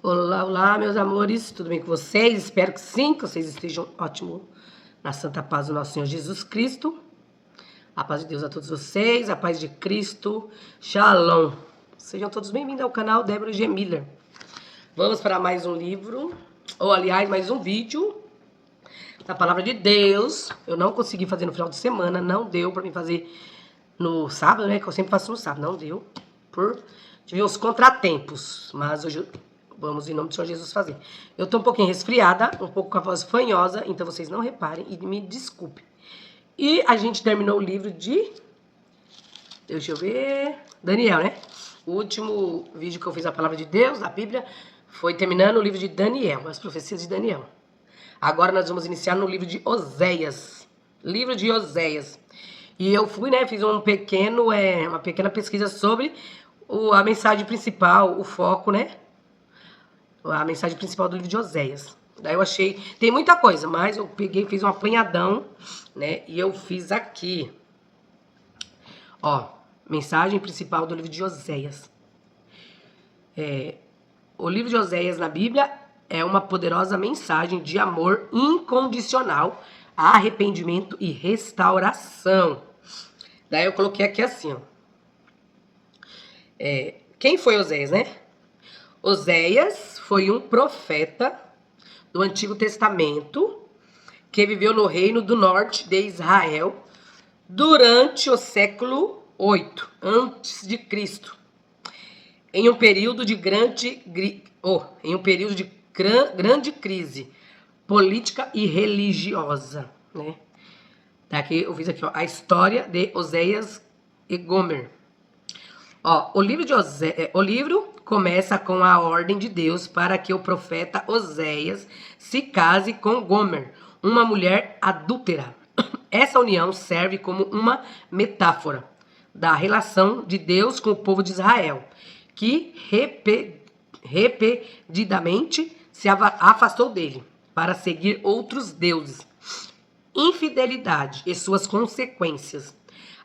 Olá, olá, meus amores, tudo bem com vocês? Espero que sim, que vocês estejam ótimos na santa paz do nosso Senhor Jesus Cristo. A paz de Deus a todos vocês, a paz de Cristo, Shalom. Sejam todos bem-vindos ao canal Débora G. Miller. Vamos para mais um livro, ou aliás, mais um vídeo da Palavra de Deus. Eu não consegui fazer no final de semana, não deu para mim fazer no sábado, né? Que eu sempre faço no sábado, não deu. Tive uns contratempos, mas hoje vamos, em nome do Senhor Jesus, fazer. Eu tô um pouquinho resfriada, um pouco com a voz fanhosa, então vocês não reparem e me desculpem. E a gente terminou o livro de... Deixa eu ver... Daniel, né? O último vídeo que eu fiz a Palavra de Deus, da Bíblia, foi terminando o livro de Daniel, as profecias de Daniel. Agora nós vamos iniciar no livro de Oséias. Livro de Oséias. E eu fui, né, fiz uma pequena pesquisa sobre a mensagem principal, o foco, né? A mensagem principal do livro de Oséias. Daí eu achei... Tem muita coisa, mas eu peguei e fiz um apanhadão, né? E eu fiz aqui. Ó, mensagem principal do livro de Oséias. O livro de Oséias na Bíblia é uma poderosa mensagem de amor incondicional, arrependimento e restauração. Daí eu coloquei aqui assim, ó. Quem foi Oséias, né? Oséias foi um profeta do Antigo Testamento que viveu no reino do norte de Israel durante o século 8 antes de Cristo, em um período de grande crise política e religiosa, né? Daqui eu fiz aqui, ó, a história de Oséias e Gomer. Ó, o livro começa com a ordem de Deus para que o profeta Oséias se case com Gomer, uma mulher adúltera. Essa união serve como uma metáfora da relação de Deus com o povo de Israel, que repetidamente se afastou dele para seguir outros deuses. Infidelidade e suas consequências.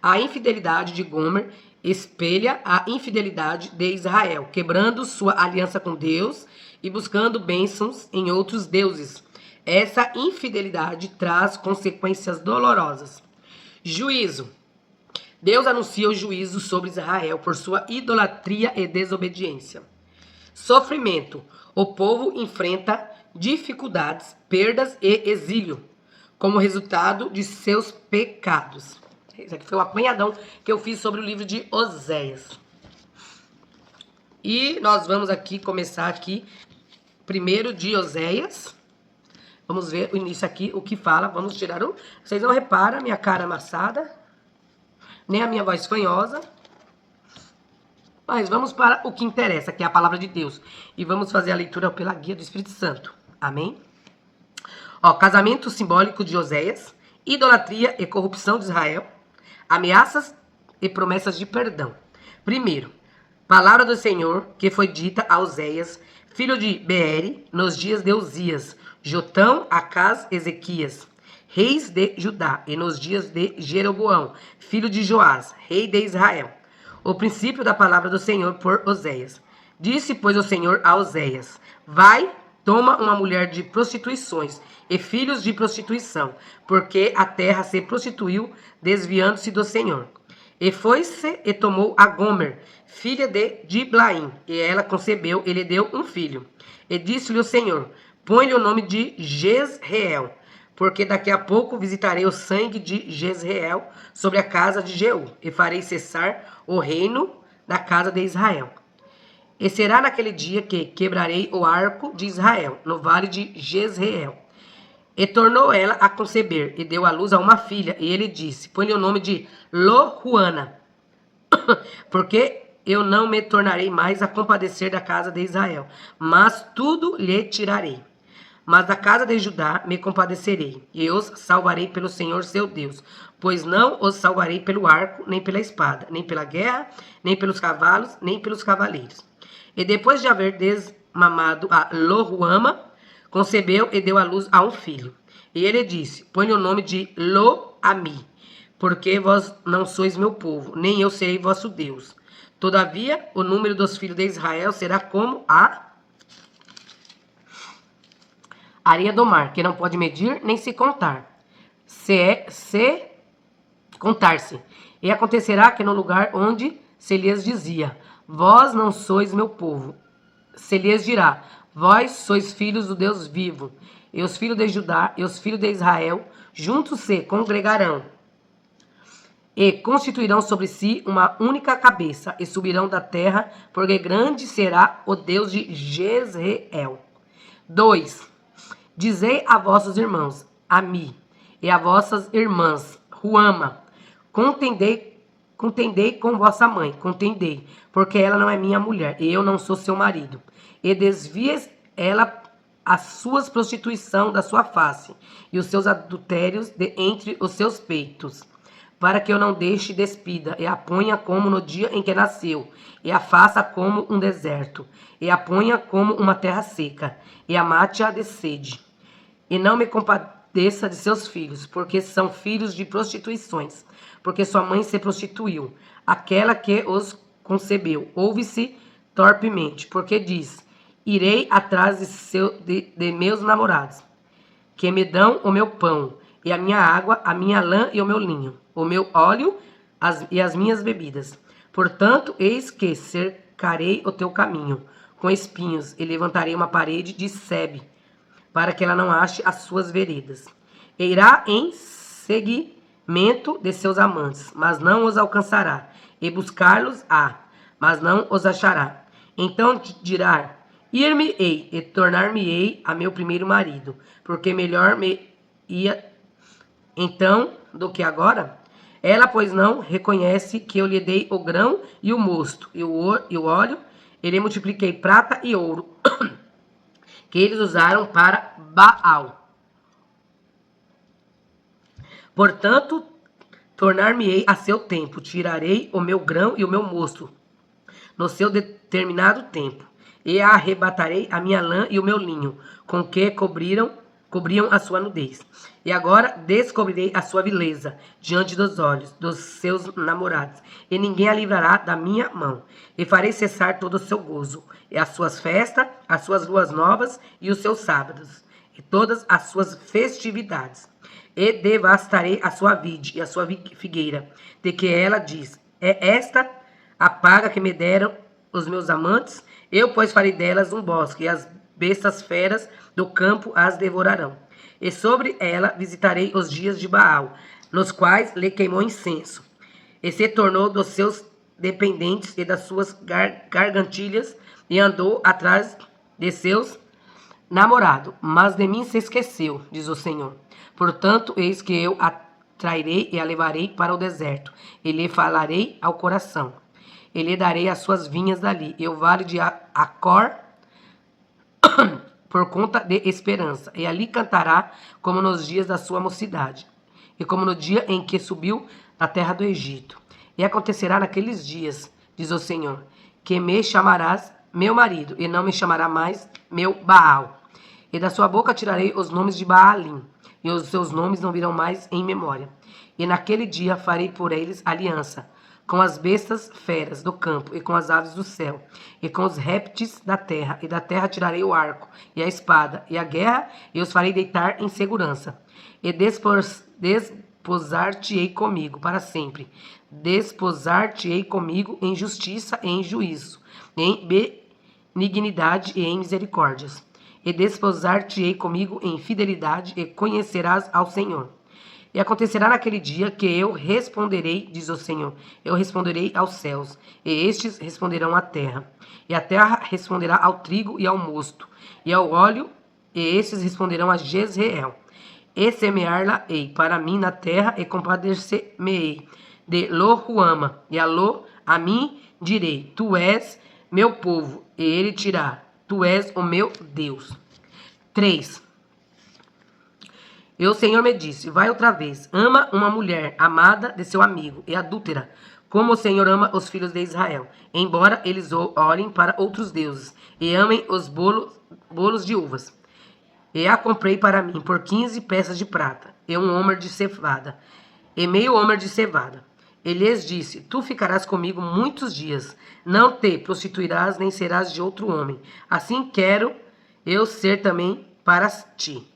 A infidelidade de Gomer espelha a infidelidade de Israel, quebrando sua aliança com Deus e buscando bênçãos em outros deuses. Essa infidelidade traz consequências dolorosas. Juízo. Deus anuncia o juízo sobre Israel por sua idolatria e desobediência. Sofrimento. O povo enfrenta dificuldades, perdas e exílio como resultado de seus pecados. Esse aqui foi um apanhadão que eu fiz sobre o livro de Oséias. E nós vamos aqui começar aqui, primeiro de Oséias. Vamos ver o início aqui, o que fala. Vamos tirar o... Vocês não reparam a minha cara amassada, nem a minha voz fanhosa. Mas vamos para o que interessa, que é a palavra de Deus. E vamos fazer a leitura pela guia do Espírito Santo. Amém? Ó, casamento simbólico de Oséias, idolatria e corrupção de Israel, ameaças e promessas de perdão. Primeiro, palavra do Senhor que foi dita a Oséias, filho de Beeri, nos dias de Uzias, Jotão, Acaz, Ezequias, reis de Judá, e nos dias de Jeroboão, filho de Joás, rei de Israel. O princípio da palavra do Senhor por Oséias. Disse, pois, o Senhor a Oséias: vai, toma uma mulher de prostituições e filhos de prostituição, porque a terra se prostituiu, desviando-se do Senhor. E foi-se e tomou a Gomer, filha de Diblaim, e ela concebeu e lhe deu um filho. E disse-lhe o Senhor: põe-lhe o nome de Jezreel, porque daqui a pouco visitarei o sangue de Jezreel sobre a casa de Jeú, e farei cessar o reino da casa de Israel. E será naquele dia que quebrarei o arco de Israel, no vale de Jezreel. E tornou ela a conceber, e deu à luz a uma filha, e ele disse: põe-lhe o nome de Lohuana, porque eu não me tornarei mais a compadecer da casa de Israel, mas tudo lhe tirarei. Mas da casa de Judá me compadecerei, e os salvarei pelo Senhor seu Deus, pois não os salvarei pelo arco, nem pela espada, nem pela guerra, nem pelos cavalos, nem pelos cavaleiros. E depois de haver desmamado a Lohuama, concebeu e deu à luz a um filho. E ele disse: põe o nome de Lo-Ami, porque vós não sois meu povo, nem eu serei vosso Deus. Todavia, o número dos filhos de Israel será como a areia do mar, que não pode medir nem se contar. Se contar-se. E acontecerá que no lugar onde se lhes dizia, vós não sois meu povo, se lhes dirá, vós sois filhos do Deus vivo, e os filhos de Judá e os filhos de Israel juntos se congregarão e constituirão sobre si uma única cabeça e subirão da terra, porque grande será o Deus de Jezreel. 2. Dizei a vossos irmãos, Ami, e a vossas irmãs, Ruama, contendei com vossa mãe, contendei, porque ela não é minha mulher, e eu não sou seu marido. E desvies ela as suas prostituição da sua face, e os seus adultérios de entre os seus peitos, para que eu não deixe despida, e a ponha como no dia em que nasceu, e a faça como um deserto, e a ponha como uma terra seca, e a mate-a de sede. E não me compadeça de seus filhos, porque são filhos de prostituições, porque sua mãe se prostituiu, aquela que os concebeu, ouve-se torpemente, porque diz, irei atrás de meus namorados, que me dão o meu pão, e a minha água, a minha lã e o meu linho, o meu óleo e as minhas bebidas. Portanto, eis que cercarei o teu caminho com espinhos, e levantarei uma parede de sebe, para que ela não ache as suas veredas. E irá em seguimento de seus amantes, mas não os alcançará, e buscar-los-á, mas não os achará. Então dirá, ir-me-ei e tornar-me-ei a meu primeiro marido, porque melhor me ia então do que agora. Ela, pois, não reconhece que eu lhe dei o grão e o mosto, e o óleo, e lhe multipliquei prata e ouro, que eles usaram para Baal. Portanto, tornar-me-ei a seu tempo, tirarei o meu grão e o meu mosto, no seu determinado tempo, e arrebatarei a minha lã e o meu linho, com que cobriam a sua nudez. E agora descobrirei a sua vileza diante dos olhos dos seus namorados, e ninguém a livrará da minha mão. E farei cessar todo o seu gozo, e as suas festas, as suas luas novas, e os seus sábados, e todas as suas festividades. E devastarei a sua vide e a sua figueira, de que ela diz, é esta a paga que me deram os meus amantes? Eu, pois, farei delas um bosque, e as bestas feras do campo as devorarão. E sobre ela visitarei os dias de Baal, nos quais lhe queimou incenso, e se tornou dos seus dependentes e das suas gargantilhas, e andou atrás de seus namorados. Mas de mim se esqueceu, diz o Senhor. Portanto, eis que eu a trairei e a levarei para o deserto, e lhe falarei ao coração. E lhe darei as suas vinhas dali, e o vale de Acor, por conta de esperança, e ali cantará como nos dias da sua mocidade, e como no dia em que subiu da terra do Egito. E acontecerá naqueles dias, diz o Senhor, que me chamarás meu marido, e não me chamará mais meu Baal. E da sua boca tirarei os nomes de Baalim, e os seus nomes não virão mais em memória. E naquele dia farei por eles aliança, com as bestas feras do campo, e com as aves do céu, e com os répteis da terra, e da terra tirarei o arco, e a espada, e a guerra, e os farei deitar em segurança. E desposar-te-ei comigo para sempre. Desposar-te-ei comigo em justiça e em juízo, em benignidade e em misericórdias. E desposar-te-ei comigo em fidelidade, e conhecerás ao Senhor. E acontecerá naquele dia que eu responderei, diz o Senhor, eu responderei aos céus, e estes responderão à terra. E a terra responderá ao trigo e ao mosto, e ao óleo, e estes responderão a Jezreel. E semear-la-ei para mim na terra, e compadecer-me-ei de Lo-Ruama, e a mim direi, tu és meu povo, e ele dirá, tu és o meu Deus. 3. E o Senhor me disse, vai outra vez, ama uma mulher amada de seu amigo e adúltera, como o Senhor ama os filhos de Israel, embora eles olhem para outros deuses e amem os bolos de uvas. E a comprei para mim por 15 peças de prata, e um homer de cevada, e meio homer de cevada. E lhes disse, tu ficarás comigo muitos dias, não te prostituirás nem serás de outro homem. Assim quero eu ser também para ti.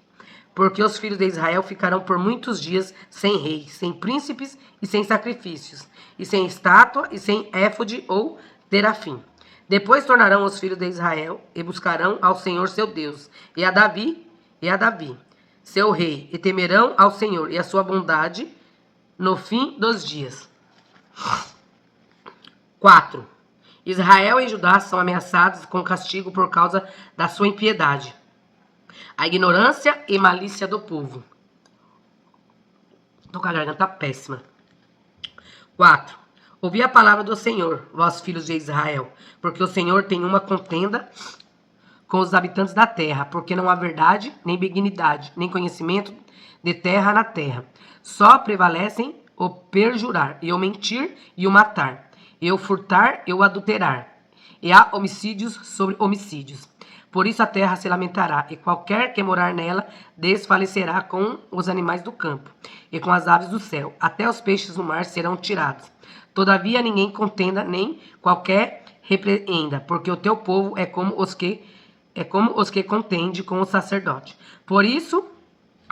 Porque os filhos de Israel ficarão por muitos dias sem rei, sem príncipes e sem sacrifícios, e sem estátua e sem éfode ou terafim. Depois tornarão os filhos de Israel e buscarão ao Senhor seu Deus, e a Davi, seu rei, e temerão ao Senhor e a sua bondade no fim dos dias. 4. Israel e Judá são ameaçados com castigo por causa da sua impiedade, a ignorância e malícia do povo. Tô com a garganta péssima. 4. Ouvi a palavra do Senhor, vós filhos de Israel, porque o Senhor tem uma contenda com os habitantes da terra, porque não há verdade, nem benignidade, nem conhecimento de terra na terra. Só prevalecem o perjurar, e o mentir, e o matar, e o furtar, e o adulterar. E há homicídios sobre homicídios. Por isso a terra se lamentará, e qualquer que morar nela desfalecerá com os animais do campo, e com as aves do céu. Até os peixes do mar serão tirados. Todavia ninguém contenda, nem qualquer repreenda, porque o teu povo é como os que contende com o sacerdote. Por isso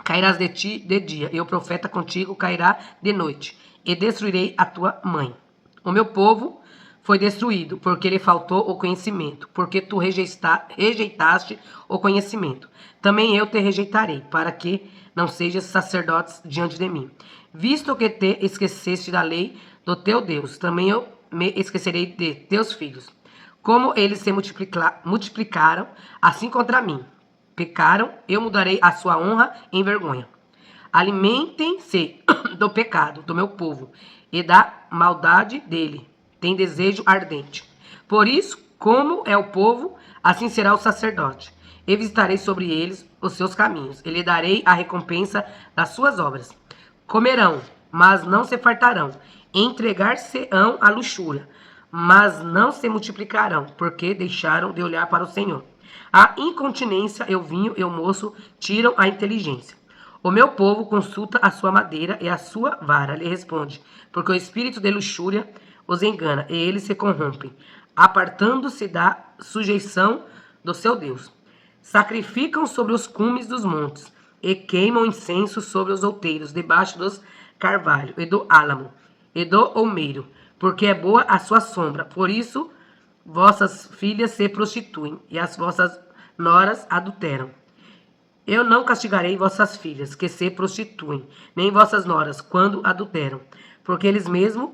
cairás de ti de dia, e o profeta contigo cairá de noite, e destruirei a tua mãe. O meu povo foi destruído, porque lhe faltou o conhecimento, porque tu rejeitaste o conhecimento. Também eu te rejeitarei, para que não sejas sacerdotes diante de mim. Visto que te esqueceste da lei do teu Deus, também eu me esquecerei de teus filhos. Como eles se multiplicaram, assim contra mim pecaram, eu mudarei a sua honra em vergonha. Alimentem-se do pecado do meu povo, e da maldade dele tem desejo ardente. Por isso, como é o povo, assim será o sacerdote. E visitarei sobre eles os seus caminhos, e lhe darei a recompensa das suas obras. Comerão, mas não se fartarão. Entregar-se-ão à luxúria, mas não se multiplicarão, porque deixaram de olhar para o Senhor. A incontinência e o vinho e o moço tiram a inteligência. O meu povo consulta a sua madeira, e a sua vara lhe responde, porque o espírito de luxúria os engana, e eles se corrompem, apartando-se da sujeição do seu Deus. Sacrificam sobre os cumes dos montes, e queimam incenso sobre os outeiros, debaixo dos carvalho, e do álamo, e do olmeiro, porque é boa a sua sombra. Por isso vossas filhas se prostituem, e as vossas noras adulteram. Eu não castigarei vossas filhas, que se prostituem, nem vossas noras, quando adulteram, porque eles mesmos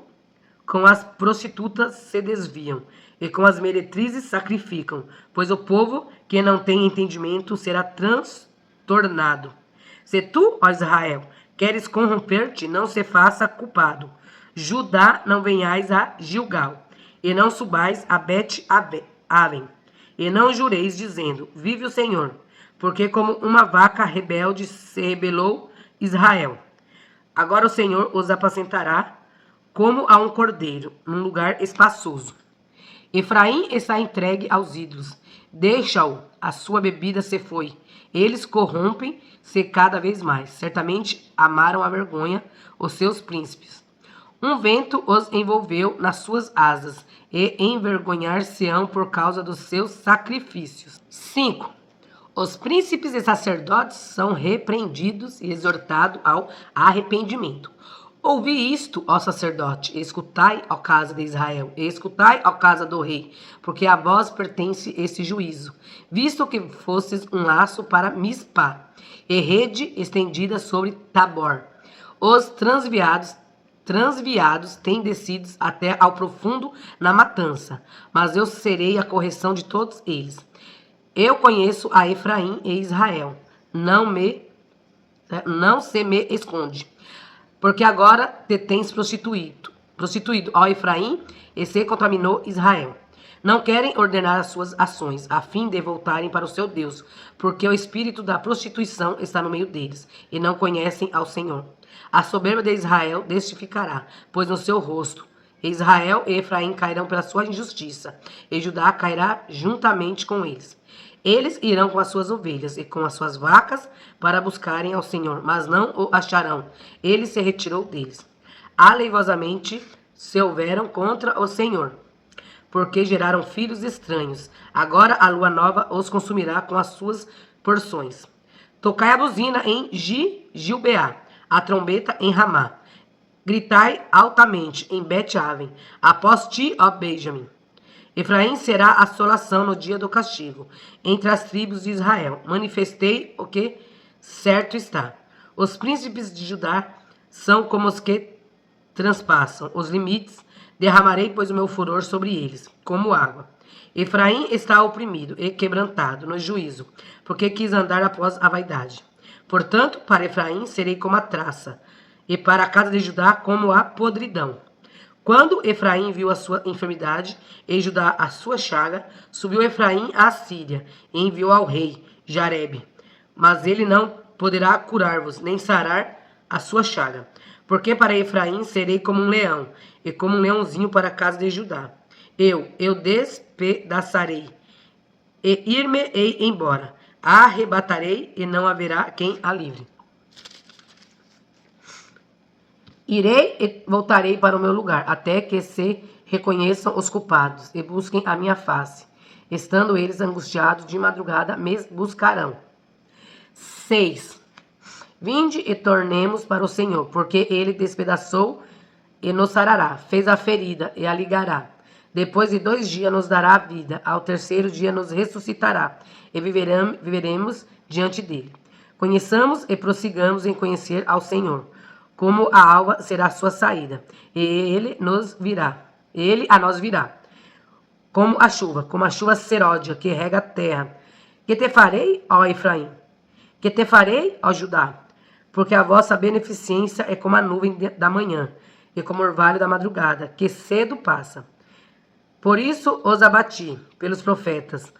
com as prostitutas se desviam, e com as meretrizes sacrificam, pois o povo que não tem entendimento será transtornado. Se tu, ó Israel, queres corromper-te, não se faça culpado. Judá, não venhais a Gilgal, e não subais a Bet-Aven, e não jureis, dizendo, vive o Senhor, porque como uma vaca rebelde se rebelou Israel. Agora o Senhor os apacentará como a um cordeiro, num lugar espaçoso. Efraim está entregue aos ídolos. Deixa-o, a sua bebida se foi. Eles corrompem-se cada vez mais. Certamente amaram a vergonha os seus príncipes. Um vento os envolveu nas suas asas, e envergonhar-se-ão por causa dos seus sacrifícios. 5. Os príncipes e sacerdotes são repreendidos e exortados ao arrependimento. Ouvi isto, ó sacerdote, e escutai, ó casa de Israel, e escutai, ó casa do rei, porque a vós pertence esse juízo, visto que fostes um laço para Mispá, e rede estendida sobre Tabor. Os transviados têm descido até ao profundo na matança, mas eu serei a correção de todos eles. Eu conheço a Efraim e Israel, não se me esconde. Porque agora te tens prostituído, ó Efraim, e se contaminou Israel. Não querem ordenar as suas ações, a fim de voltarem para o seu Deus, porque o espírito da prostituição está no meio deles, e não conhecem ao Senhor. A soberba de Israel testificará, pois no seu rosto Israel e Efraim cairão pela sua injustiça, e Judá cairá juntamente com eles. Eles irão com as suas ovelhas e com as suas vacas para buscarem ao Senhor, mas não o acharão. Ele se retirou deles. Aleivosamente se houveram contra o Senhor, porque geraram filhos estranhos. Agora a lua nova os consumirá com as suas porções. Tocai a buzina em Gilbeá, a trombeta em Ramá. Gritai altamente em Bet-Aven, após ti, ó Benjamim. Efraim será assolação no dia do castigo, entre as tribos de Israel. Manifestei o que certo está. Os príncipes de Judá são como os que transpassam os limites. Derramarei, pois, o meu furor sobre eles, como água. Efraim está oprimido e quebrantado no juízo, porque quis andar após a vaidade. Portanto, para Efraim serei como a traça, e para a casa de Judá como a podridão. Quando Efraim viu a sua enfermidade e Judá a sua chaga, subiu Efraim à Síria e enviou ao rei Jarebe. Mas ele não poderá curar-vos, nem sarar a sua chaga. Porque para Efraim serei como um leão, e como um leãozinho para a casa de Judá. Eu despedaçarei, e ir-me-ei embora. A arrebatarei, e não haverá quem a livre. Irei e voltarei para o meu lugar, até que se reconheçam os culpados e busquem a minha face. Estando eles angustiados de madrugada, me buscarão. 6. Vinde e tornemos para o Senhor, porque ele despedaçou e nos sarará, fez a ferida e a ligará. Depois de 2 dias nos dará a vida, ao 3º dia nos ressuscitará, e viveremos diante dele. Conheçamos e prossigamos em conhecer ao Senhor. Como a alva será a sua saída, e ele a nós virá. Como a chuva seródia que rega a terra. Que te farei, ó Efraim? Que te farei, ó Judá? Porque a vossa beneficência é como a nuvem da manhã, e como o orvalho da madrugada, que cedo passa. Por isso os abati, pelos profetas,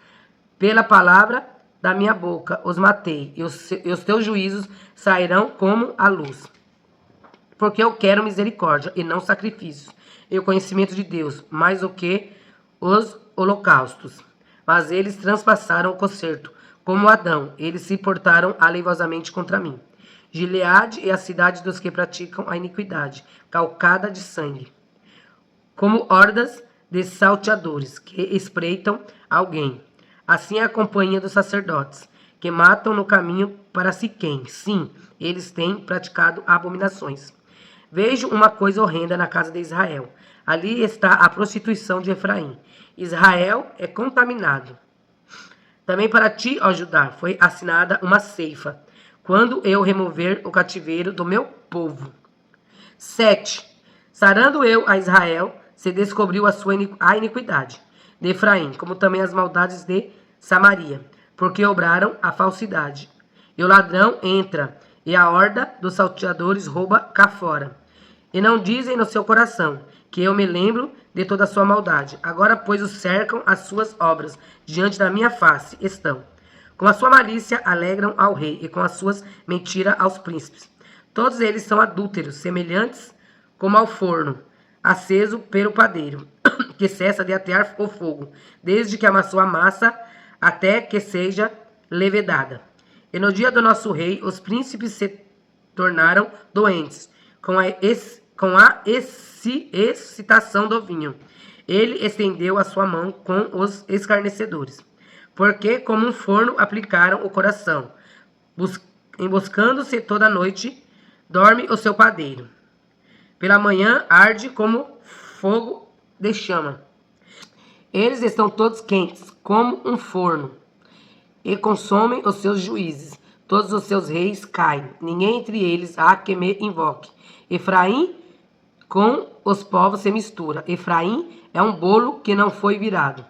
pela palavra da minha boca os matei, e os teus juízos sairão como a luz. Porque eu quero misericórdia e não sacrifícios, e o conhecimento de Deus, mais do que os holocaustos. Mas eles transpassaram o concerto, como Adão, eles se portaram aleivosamente contra mim. Gileade é a cidade dos que praticam a iniquidade, calcada de sangue. Como hordas de salteadores que espreitam alguém. Assim é a companhia dos sacerdotes, que matam no caminho para Siquém. Sim, eles têm praticado abominações. Vejo uma coisa horrenda na casa de Israel. Ali está a prostituição de Efraim. Israel é contaminado. Também para ti, ó Judá, foi assinada uma ceifa, quando eu remover o cativeiro do meu povo. 7. Sarando eu a Israel, se descobriu a iniquidade de Efraim, como também as maldades de Samaria, porque obraram a falsidade. E o ladrão entra, e a horda dos salteadores rouba cá fora. E não dizem no seu coração, que eu me lembro de toda a sua maldade. Agora, pois, os cercam as suas obras, diante da minha face estão. Com a sua malícia alegram ao rei, e com as suas mentiras aos príncipes. Todos eles são adúlteros, semelhantes como ao forno, aceso pelo padeiro, que cessa de atear o fogo, desde que amassou a massa, até que seja levedada. E no dia do nosso rei, os príncipes se tornaram doentes, com a excitação do vinho. Ele estendeu a sua mão com os escarnecedores, porque como um forno aplicaram o coração. Emboscando-se toda noite, dorme o seu padeiro. Pela manhã arde como fogo de chama. Eles estão todos quentes, como um forno, e consomem os seus juízes. Todos os seus reis caem, ninguém entre eles há que me invoque. Efraim com os povos se mistura. Efraim é um bolo que não foi virado.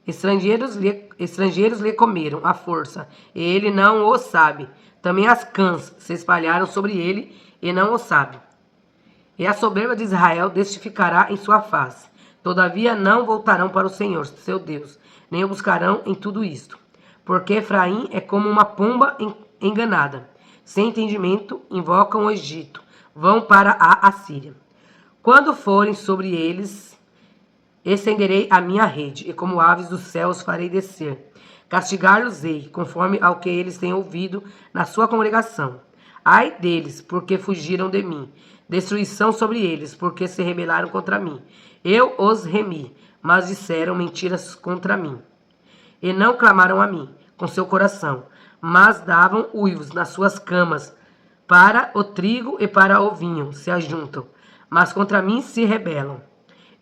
Estrangeiros lhe comeram à força, e ele não o sabe. Também as cãs se espalharam sobre ele, e não o sabe. E a soberba de Israel testificará em sua face. Todavia não voltarão para o Senhor, seu Deus, nem o buscarão em tudo isto. Porque Efraim é como uma pomba enganada. Sem entendimento, invocam o Egito. Vão para a Assíria. Quando forem sobre eles, estenderei a minha rede, e como aves dos céus farei descer. Castigar-los-ei, conforme ao que eles têm ouvido na sua congregação. Ai deles, porque fugiram de mim. Destruição sobre eles, porque se rebelaram contra mim. Eu os remi, mas disseram mentiras contra mim. E não clamaram a mim com seu coração, mas davam uivos nas suas camas. Para o trigo e para o vinho se ajuntam, mas contra mim se rebelam.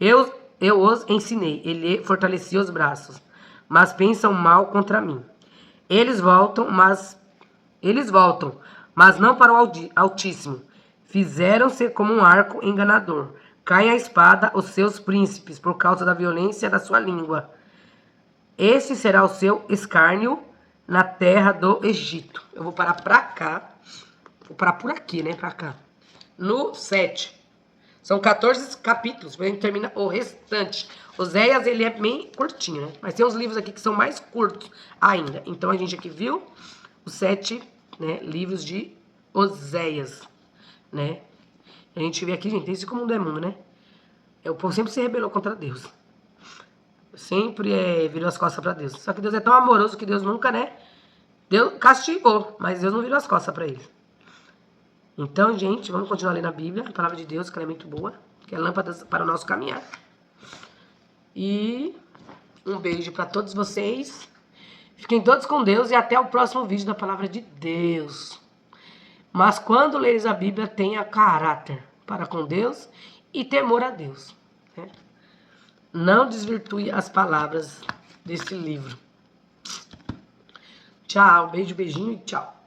Eu os ensinei, ele fortalecia os braços, mas pensam mal contra mim. Eles voltam, mas não para o Altíssimo. Fizeram-se como um arco enganador. Caem a espada os seus príncipes por causa da violência da sua língua. Este será o seu escárnio na terra do Egito. Eu vou parar pra cá. Vou parar por aqui, né? Pra cá. No 7. São 14 capítulos. A gente termina o restante. Oséias, ele é bem curtinho, né? Mas tem uns livros aqui que são mais curtos ainda. Então, a gente aqui viu os 7, né, livros de Oséias, né? A gente vê aqui, gente, esse como um demônio, né? O povo sempre se rebelou contra Deus. Sempre virou as costas pra Deus. Só que Deus é tão amoroso que Deus nunca, né? Deus castigou, mas Deus não virou as costas pra eles. Então, gente, vamos continuar lendo a Bíblia, a palavra de Deus, que ela é muito boa, que é lâmpada para o nosso caminhar. E um beijo para todos vocês. Fiquem todos com Deus e até o próximo vídeo da palavra de Deus. Mas quando leres a Bíblia, tenha caráter para com Deus e temor a Deus, né? Não desvirtue as palavras desse livro. Tchau, beijo, beijinho e tchau.